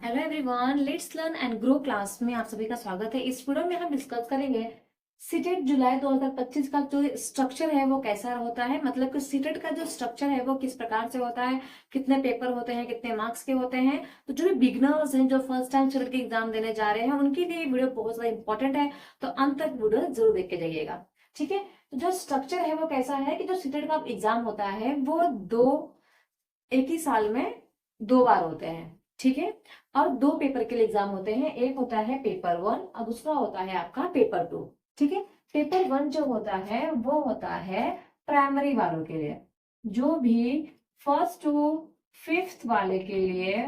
Hello everyone, let's learn and grow class में आप सभी का स्वागत है। इस वीडियो में हम डिस्कस करेंगे सीटेट जुलाई 2025 का जो स्ट्रक्चर है वो कैसा होता है। मतलब कि सीटेट का जो स्ट्रक्चर है वो किस प्रकार से होता है, कितने पेपर होते हैं, कितने मार्क्स के होते हैं। तो जो भी बिगनर्स हैं, जो फर्स्ट टाइम सीटेट के एग्जाम देने जा रहे हैं, उनके लिए वीडियो बहुत ज्यादा इंपॉर्टेंट है। तो अंत तक वीडियो जरूर देख के जाइएगा, ठीक है। तो जो स्ट्रक्चर है वो कैसा है कि जो सीटेट का एग्जाम होता है वो एक ही साल में 2 बार होते हैं, ठीक है। और 2 पेपर के लिए एग्जाम होते हैं, एक होता है पेपर 1 और दूसरा होता है आपका पेपर 2, ठीक है। पेपर 1 जो होता है वो होता है प्राइमरी वालों के लिए। जो भी फर्स्ट टू फिफ्थ वाले के लिए,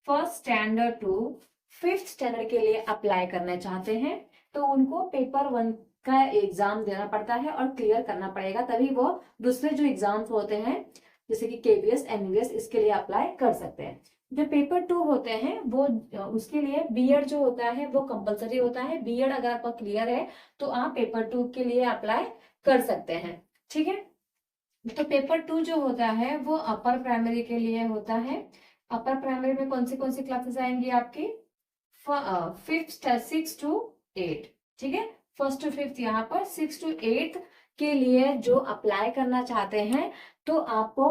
first standard to fifth standard के लिए अप्लाई करना चाहते हैं, तो उनको पेपर 1 का एग्जाम देना पड़ता है और क्लियर करना पड़ेगा, तभी वो दूसरे जो एग्जाम्स होते हैं जैसे कि केबीएस, एमबीबीएस, इसके लिए अप्लाई कर सकते हैं। जो पेपर 2 होते हैं वो उसके लिए बीएड जो होता है वो कंपलसरी होता है। बीएड अगर आपका क्लियर है तो आप पेपर 2 के लिए अप्लाई कर सकते हैं, ठीक है। तो पेपर 2 जो होता है वो अपर प्राइमरी के लिए होता है। अपर प्राइमरी में कौन सी क्लासेस आएंगी आपकी? फिफ्थ 6 to 8, ठीक है। फर्स्ट टू फिफ्थ, यहाँ पर 6 to 8 के लिए जो अप्लाई करना चाहते हैं तो आपको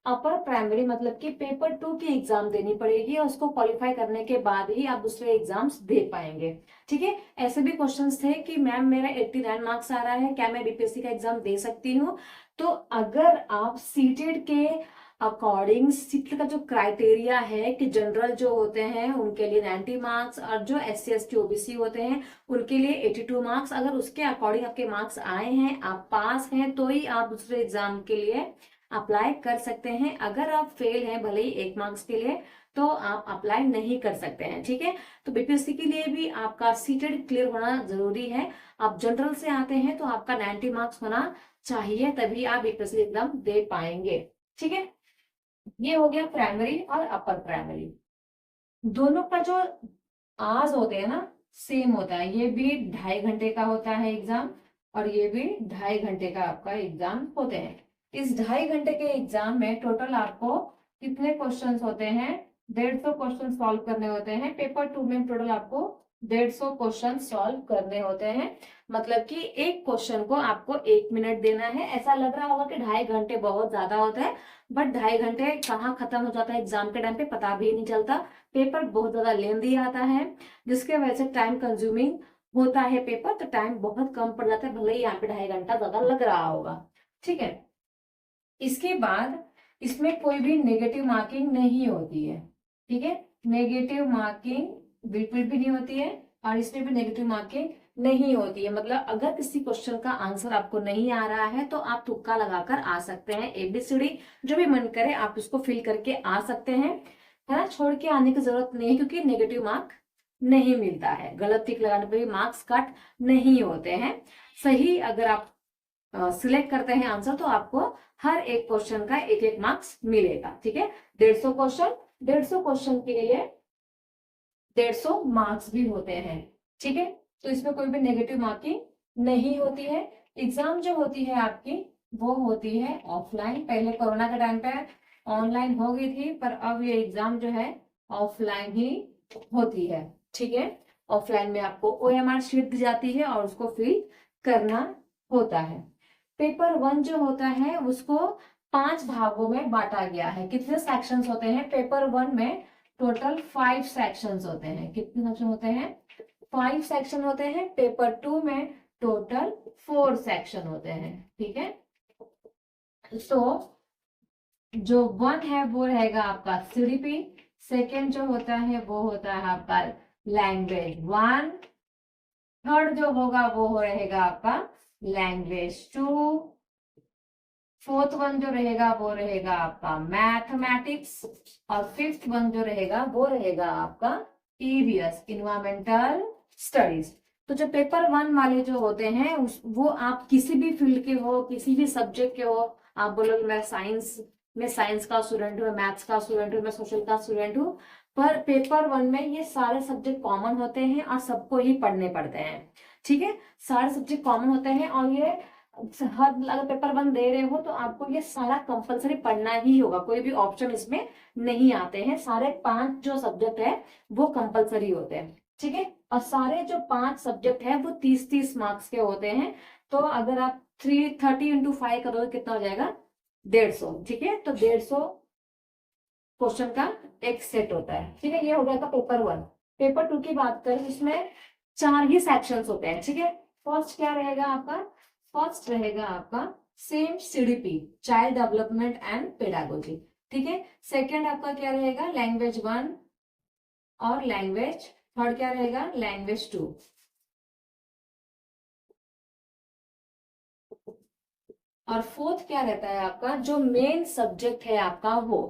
अपर प्राइमरी मतलब कि पेपर 2 की एग्जाम देनी पड़ेगी और उसको क्वालिफाई करने के बाद ही आप दूसरे एग्जाम्स दे पाएंगे, ठीक है। ऐसे भी क्वेश्चंस थे कि मैम मेरा 89 मार्क्स आ रहा है, क्या मैं बीपीएससी का एग्जाम दे सकती हूँ? तो अगर आप सीटेड के अकॉर्डिंग, सीटेड का जो क्राइटेरिया है कि जनरल जो होते हैं उनके लिए 90 मार्क्स और जो SC ST OBC होते हैं उनके लिए 82 मार्क्स, अगर उसके अकॉर्डिंग आपके मार्क्स आए हैं, आप पास हैं, तो ही आप दूसरे एग्जाम के लिए अप्लाई कर सकते हैं। अगर आप फेल हैं भले ही 1 मार्क्स के लिए, तो आप अप्लाई नहीं कर सकते हैं, ठीक है। तो बीपीएससी के लिए भी आपका सीटेड क्लियर होना जरूरी है। आप जनरल से आते हैं तो आपका 90 मार्क्स होना चाहिए, तभी आप बीपीएससी एग्जाम दे पाएंगे, ठीक है। ये हो गया प्राइमरी और अपर प्राइमरी। दोनों का जो आवर्स होते हैं ना, सेम होता है। ये भी 2.5 घंटे का होता है एग्जाम और ये भी 2.5 घंटे का आपका एग्जाम होते हैं। इस 2.5 घंटे के एग्जाम में टोटल आपको कितने क्वेश्चंस होते हैं? 150 क्वेश्चन सॉल्व करने होते हैं। पेपर 2 में टोटल आपको 150 क्वेश्चन सॉल्व करने होते हैं। मतलब कि एक क्वेश्चन को आपको 1 मिनट देना है। ऐसा लग रहा होगा कि 2.5 घंटे बहुत ज्यादा होता है, बट 2.5 घंटे कहाँ खत्म हो जाता है एग्जाम के टाइम पे पता भी नहीं चलता। पेपर बहुत ज्यादा लेंदी आता है, जिसके वजह से टाइम कंज्यूमिंग होता है पेपर, तो टाइम बहुत कम पड़ जाता है, भले ही यहाँ पे 2.5 घंटा ज्यादा लग रहा होगा, ठीक है। इसके बाद इसमें कोई भी नेगेटिव मार्किंग नहीं होती है, ठीक है। नेगेटिव मार्किंग बिल्कुल भी नहीं होती है और इसमें भी नेगेटिव मार्किंग नहीं होती है। मतलब अगर किसी क्वेश्चन का आंसर आपको नहीं आ रहा है तो आप तुक्का लगाकर आ सकते हैं। ABCD जो भी मन करे आप उसको फिल करके आ सकते हैं, है ना। छोड़ के आने की जरूरत नहीं है क्योंकि नेगेटिव मार्क नहीं मिलता है। गलत टिक लगाने पर भी मार्क्स कट नहीं होते हैं। सही अगर आप सिलेक्ट करते हैं आंसर तो आपको हर एक क्वेश्चन का 1-1 मार्क्स मिलेगा, ठीक है। 150 क्वेश्चन के लिए 150 मार्क्स भी होते हैं, ठीक है। तो इसमें कोई भी नेगेटिव मार्किंग नहीं होती है। एग्जाम जो होती है आपकी वो होती है ऑफलाइन। पहले कोरोना के टाइम पे ऑनलाइन हो गई थी, पर अब ये एग्जाम जो है ऑफलाइन ही होती है, ठीक है। ऑफलाइन में आपको OMR शीट दी जाती है और उसको फिल करना होता है। पेपर 1 जो होता है उसको 5 भागों में बांटा गया है। कितने सेक्शंस होते हैं पेपर 1 में? टोटल 5 सेक्शंस होते हैं। कितने सेक्शन होते हैं? 5 सेक्शन होते हैं। पेपर 2 में टोटल 4 सेक्शन होते हैं, ठीक है। तो जो 1 है वो रहेगा आपका CDP, सेकेंड जो होता है वो होता है आपका लैंग्वेज 1, थर्ड जो होगा वो रहेगा आपका लैंग्वेज 2, फोर्थ वन जो रहेगा वो रहेगा आपका मैथमेटिक्स और फिफ्थ वन जो रहेगा वो रहेगा आपका EVS, इन्वायरमेंटल स्टडीज। तो जो पेपर 1 वाले जो होते हैं वो आप किसी भी फील्ड के हो, किसी भी सब्जेक्ट के हो। आप बोलोगे मैं साइंस का स्टूडेंट हूँ, मैथ्स का स्टूडेंट हूँ, मैं सोशल का स्टूडेंट हूँ, पर पेपर 1 में ये सारे सब्जेक्ट कॉमन होते हैं और सबको ही पढ़ने पड़ते हैं, ठीक है। सारे सब्जेक्ट कॉमन होते हैं और ये हर अगर पेपर 1 दे रहे हो तो आपको ये सारा कंपलसरी पढ़ना ही होगा, कोई भी ऑप्शन इसमें नहीं आते हैं, सारे 5 जो सब्जेक्ट है वो कंपलसरी होते हैं, ठीक है। और सारे जो 5 सब्जेक्ट है वो 30-30 मार्क्स के होते हैं। तो अगर आप 330 इंटू 5 करोगे कितना हो जाएगा, 150, ठीक है। तो 150 क्वेश्चन का एक सेट होता है, ठीक है। ये हो गया था पेपर 1। पेपर 2 की बात करें, इसमें 4 ही सेक्शंस होते हैं, ठीक है। फर्स्ट क्या रहेगा आपका, फर्स्ट रहेगा आपका same CDP, child development and pedagogy, ठीक है। सेकंड आपका क्या रहेगा, लैंग्वेज 1 और लैंग्वेज, थर्ड क्या रहेगा, लैंग्वेज 2। और फोर्थ क्या रहता है आपका, जो मेन सब्जेक्ट है आपका वो।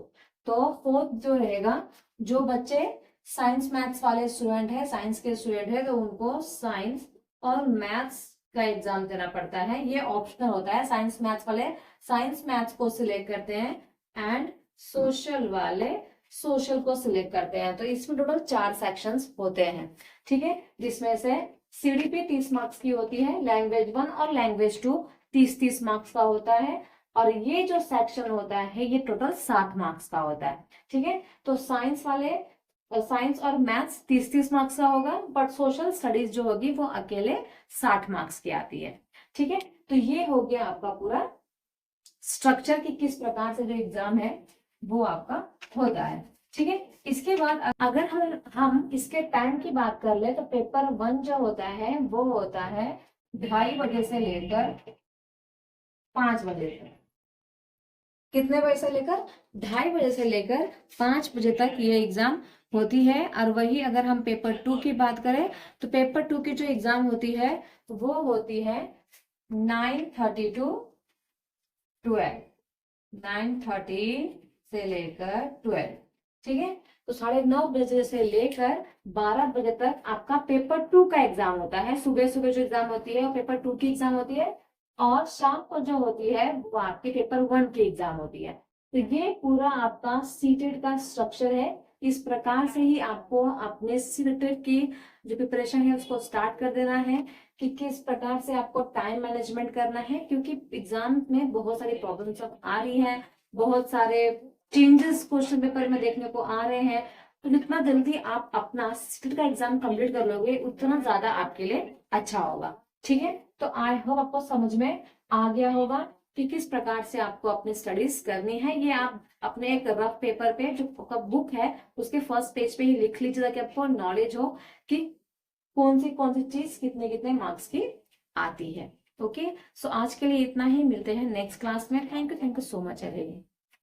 तो फोर्थ जो रहेगा, जो बच्चे साइंस मैथ्स वाले स्टूडेंट है, साइंस के स्टूडेंट है, तो उनको साइंस और मैथ्स का एग्जाम देना पड़ता है। ये ऑप्शनल होता है, साइंस मैथ्स वाले साइंस मैथ्स को सिलेक्ट करते हैं एंड सोशल वाले सोशल को सिलेक्ट करते हैं। तो इसमें टोटल 4 सेक्शंस होते हैं, ठीक है। जिसमें से सीडीपी 30 मार्क्स की होती है, लैंग्वेज 1 और लैंग्वेज 2 30-30 मार्क्स का होता है, और ये जो सेक्शन होता है ये टोटल 60 मार्क्स का होता है, ठीक है। तो साइंस वाले, साइंस और मैथ्स 30-30 मार्क्स का होगा, बट सोशल स्टडीज जो होगी वो अकेले 60 मार्क्स की आती है, ठीक है। तो ये हो गया आपका पूरा स्ट्रक्चर की किस प्रकार से जो एग्जाम है वो आपका होता है, ठीक है। इसके बाद अगर हम इसके टाइम की बात कर ले, तो पेपर 1 जो होता है वो होता है 2:30 बजे से लेकर 5 बजे तक। कितने बजे से लेकर, 2:30 बजे से लेकर 5 बजे तक ये एग्जाम होती है। और वही अगर हम पेपर 2 की बात करें, तो पेपर 2 की जो एग्जाम होती है वो होती है 9:30 टू 12, 9:30 से लेकर 12, ठीक है। तो 9:30 बजे से लेकर 12 बजे तक आपका पेपर 2 का एग्जाम होता है। सुबह सुबह जो एग्जाम होती है वो पेपर 2 की एग्जाम होती है, और शाम को जो होती है वो आपके पेपर 1 की एग्जाम होती है। तो ये पूरा आपका सीटेट का स्ट्रक्चर है। इस प्रकार से ही आपको अपने सीटेट की जो प्रिपरेशन है उसको स्टार्ट कर देना है, कि किस प्रकार से आपको टाइम मैनेजमेंट करना है, क्योंकि एग्जाम में बहुत सारी प्रॉब्लम्स आ रही है, बहुत सारे चेंजेस क्वेश्चन पेपर में देखने को आ रहे हैं। तो जितना जल्दी आप अपना सीटेट का एग्जाम कंप्लीट कर लोगे उतना ज्यादा आपके लिए अच्छा होगा, ठीक है। तो आई होप आपको समझ में आ गया होगा कि किस प्रकार से आपको अपनी स्टडीज करनी है। ये आप अपने एक रफ पेपर पे जो बुक है उसके फर्स्ट पेज पे ही लिख लीजिए, ताकि आपको नॉलेज हो कि कौन सी चीज कितने कितने मार्क्स की आती है। ओके, सो आज के लिए इतना ही, मिलते हैं नेक्स्ट क्लास में। Thank you so much everyone.